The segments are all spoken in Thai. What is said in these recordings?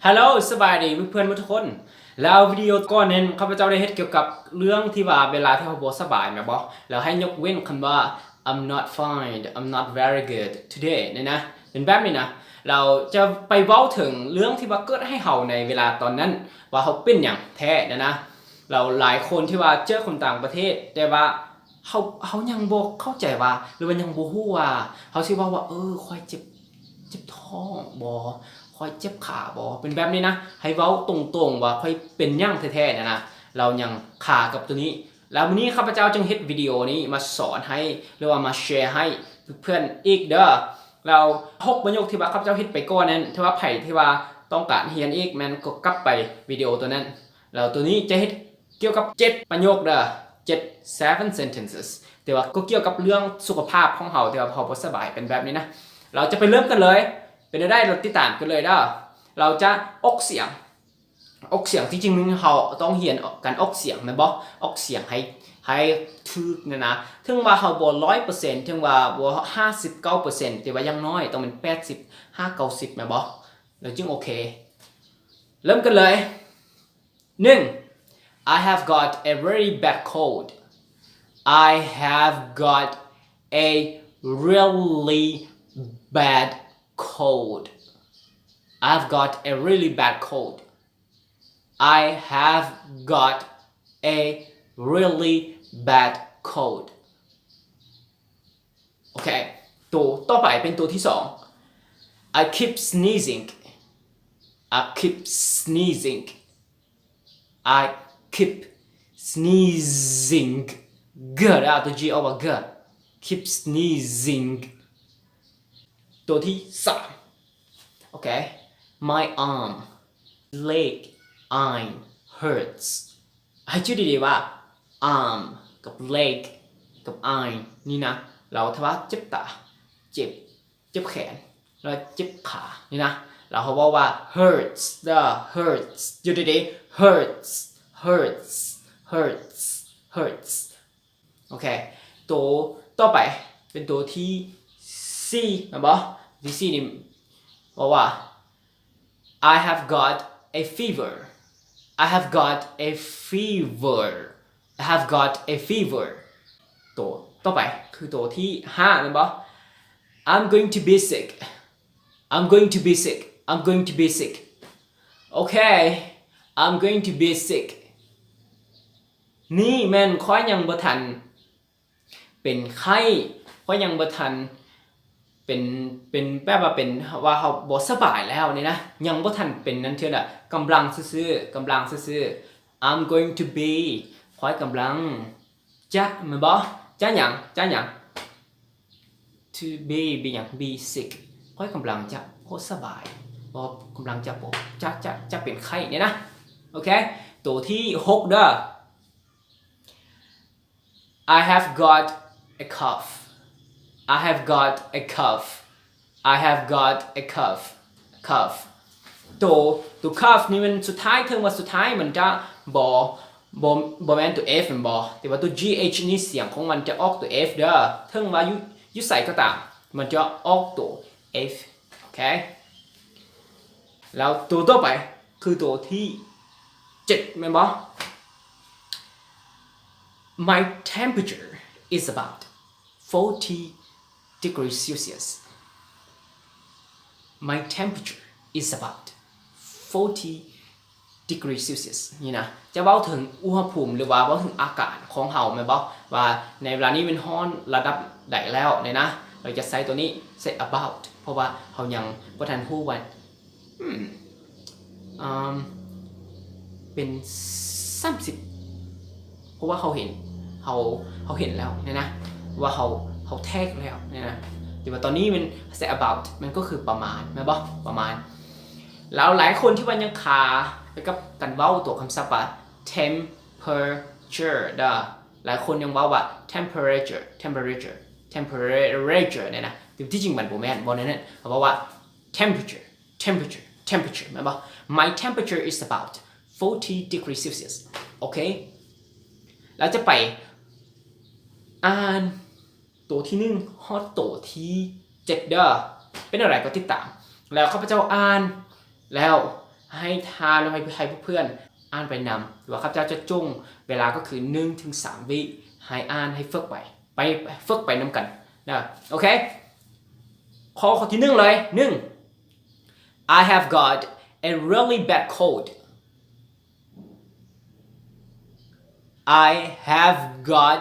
ฮัลโหลสบายดีเพื่อนๆทุกคนแล้ววิดีโอก่อนนั้นข้าพเจ้าได้เฮ็ดเกี่ยวกับเรื่องที่ว่าเวลาที่เราบ่สบายแม่นบ่แล้วให้ยกเว้นคำว่า I'm not fine I'm not very good today เนี่ยนะเป็นแบบนี้นะเราจะไปเว้าถึงเรื่องที่ว่าเกิดให้เฮาในเวลาตอนนั้นว่าเขาเป็นหยังแท้นะเราหลายคนที่ว่าเจอคนต่างประเทศแต่ว่าเขายังบ่เข้าใจว่าหรือว่ายังบ่ฮู้ว่าเขาสิว่าค่อยเจ็บท้องบ่ค่อยเจ็บขาบ่เป็นแบบนี้นะให้เว้าตรงๆว่าค่อยเป็นหยังแท้ๆนะเรายังขากับตัวนี้แล้ววันนี้ข้าพเจ้าจึงเฮ็ดวิดีโอนี้มาสอนให้หรือว่ามาแชร์ให้เพื่อนอีกเด้อเรา6ประโยคที่ว่าข้าพเจ้าเฮ็ดไปก่อนนั้นถ้าว่าไผที่ว่าต้องการเรียนอีกแม่นก็กลับไปวิดีโอตัวนั้นแล้วตัวนี้จะเฮ็ดเกี่ยวกับ7ประโยคเด้อ7 sentences แต่ว่าก็เกี่ยวกับเรื่องสุขภาพของเฮาที่ว่าพอบ่สบายเป็นแบบนี้นะเราจะไปเริ่มกันเลยเป็นได้เราติดตามกันเลยเด้อเราจะออกเสียงที่จริงๆเราต้องเรียนการออกเสียงแม่นบ่ออกเสียงให้ถูกนะถึงว่าเฮาบ่ 100% ถึงว่าบ่ 59% แต่ว่าอย่างน้อยต้องเป็น80 90แม่นบ่แล้วจึงโอเคเริ่มกันเลย1 I have got a very bad cold I have got a really bad cold I've got a really bad cold I have got a really bad cold โอเคตัวต่อไปเป็นตัวที่2 I keep sneezing I keep sneezing I keep sneezing เกิดตัว G ออกมาเกิด keep sneezing ตัวที่3โอเค my arm leg arm hurts ให้ชื่อดีๆว่า arm กับ leg กับ arm นี่นะเราถ้าว่าเจ็บตาเจ็บแขนแล้วเจ็บขานี่นะเราเขาบอกว่า hurts the hurts อยู่ดีๆ hurtsโอเคตัวต่อไปเป็นตัวที่4นะบอที่4นี่บอกว่า I have got a fever I have got a fever I have got a fever ตัวต่อไปคือตัวที่5นะบอ I'm going to be sick I'm going to be sick I'm going to be sick okay I'm going to be sick นี่แม่นค่อยยังบ่ทันเป็นไข้ค่อยยังบ่ทันเป็นแปลว่าเป็นว่าเฮาบ่สบายแล้วนี่นะยังบ่ทันเป็นนั่นเทื่อน่ะกำลังซื่อๆ I'm going to be ค่อยกำลังจะแม่นบ่จะหยัง to be หยัง be sick ค่อยกำลังจะบ่สบายบ่กำลังจะบ่จะเป็นไข้นี่นะโอเคตัวที่6เด้อ I have got a cough I have got a cough I have got a cough ตัว cough นี่มันสุดท้ายถึงว่าสุดท้ายมันจะบ่แม่นตัว F มันบ่แต่ว่าตัว GH นี่เสียงของมันจะออกตัว F เด้อถึงว่าอยู่ใส่ก็ตามมันจะออกตัว F โอเคแล้วตัวต่อไปคือตัวที่7แม่นบ่ My temperature is about 40 degrees Celsius My temperature is about 40 degrees Celsius นี่นะจะเว้าถึงอุณหภูมิหรือว่าเว้าถึงอากาศของเฮาแม่นบ่ว่าในเวลานี้มันร้อนระดับใดแล้วเนี่ยนะเราจะใช้ตัวนี้ใช้ about เพราะว่าเฮายังบ่ทันฮู้ว่าเป็น30เพราะว่าเขาเห็นแล้วเนี่ยนะว่าเขาแทกแล้วเนี่ยนะแต่ว่าตอนนี้มัน say about มันก็คือประมาณแม่นบ่ประมาณแล้วหลายคนที่ว่ายังคาไปกับการเว้าตัวคำศัพท์ว่า temperature เด้อหลายคนยังเว้าว่า temperature เนี่ยนะแต่ที่จริงมันบ่แม่นบ่แน่นเขาบอกว่า temperature แม่นบ่ my temperature is about 40 degrees Celsius โอเคแล้วจะไปอ่านตัวที่1ฮอดตัวที่7เด้อเป็นอะไรก็ติดตามแล้วข้าพเจ้าอ่านแล้ว ให้ทานแล้วให้เพื่อนอ่านไปนำหรือว่าข้าพเจ้าจะจงเวลาก็คือ 1-3 วิให้อ่านให้ฝึกไปฝึกไปนำกันนะโอเคข้อที่1เลย I have got a really bad cold I have got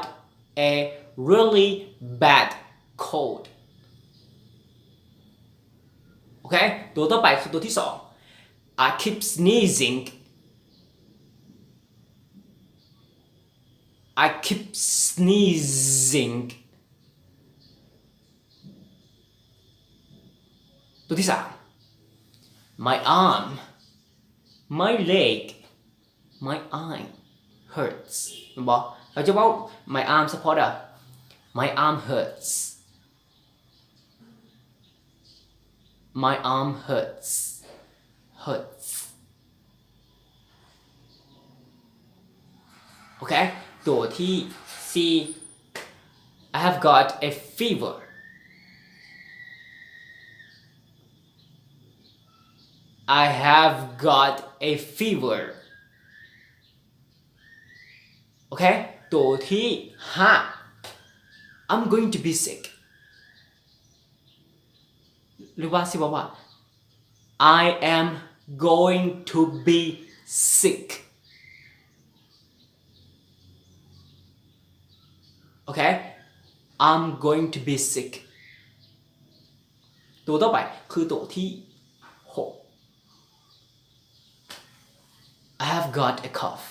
a really bad cold โอเคตัวต่อไปคือตัวที่2 I keep sneezing I keep sneezing ตัวที่3 My arm my leg my eye hurts มันบอกเราจะบอก my arm supporter my arm hurts my arm hurtsโอเคตัวที่4 I have got a fever I have got a fever โอเคตัวที่5 I'm going to be sick หรือว่าสิบอกว่า I am going to be sick โอเค I'm going to be sick ตัวต่อไปคือตัวที่6 I have got a cough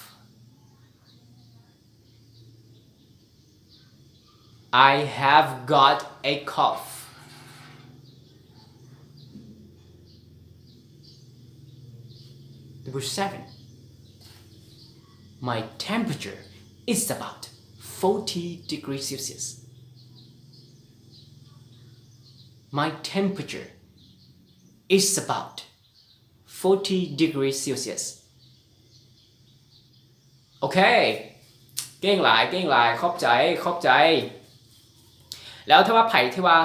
I have got a cough Number 7 My temperature is about 40 degrees Celsius My temperature is about 40 degrees Celsius โอเคเก่งหลายขอบใจแล้วถ้าว่าไผ่ที่ว่า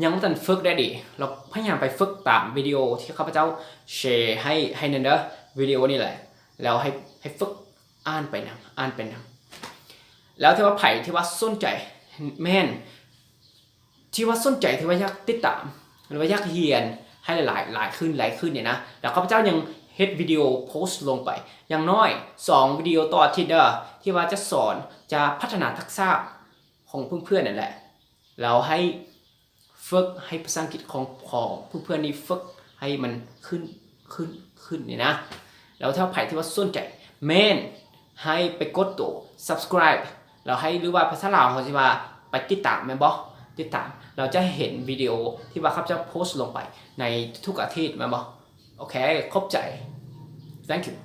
ยังไม่ทันฝึกได้ดิเราพยายามไปฝึกตามวิดีโอที่ข้าพเจ้าแชร์ให้นั่นเด้อวิดีโอนี่แหละแล้วให้ฝึกอ่านไปนำแล้วที่ว่าไผ่ที่ว่าสนใจแม่นที่ว่าสนใจที่ว่าอยากติดตามหรือว่าอยากเรียนให้หลายขึ้นเนี่ยนะแล้วข้าพเจ้ายังเฮ็ดวิดีโอโพสต์ลงไปอย่างน้อย2วิดีโอต่ออาทิตย์เด้อที่ว่าจะสอนจะพัฒนาทักษะของเพื่อนๆนั่นแหละแล้วให้ฝึกให้ภาษาอังกฤษของเพื่อนๆนี่ฝึกให้มันขึ้นเนี่ยนะแล้วถ้าใครที่ว่าสนใจแม่นให้ไปกดตัว subscribe แล้วให้หรือว่าภาษาลาวเขาสิว่าไปติดตามแม่นบ่ติดตามเราจะเห็นวิดีโอที่ว่าครับจะโพสต์ลงไปในทุกอาทิตย์แม่นบ่โอเคขอบใจ thank you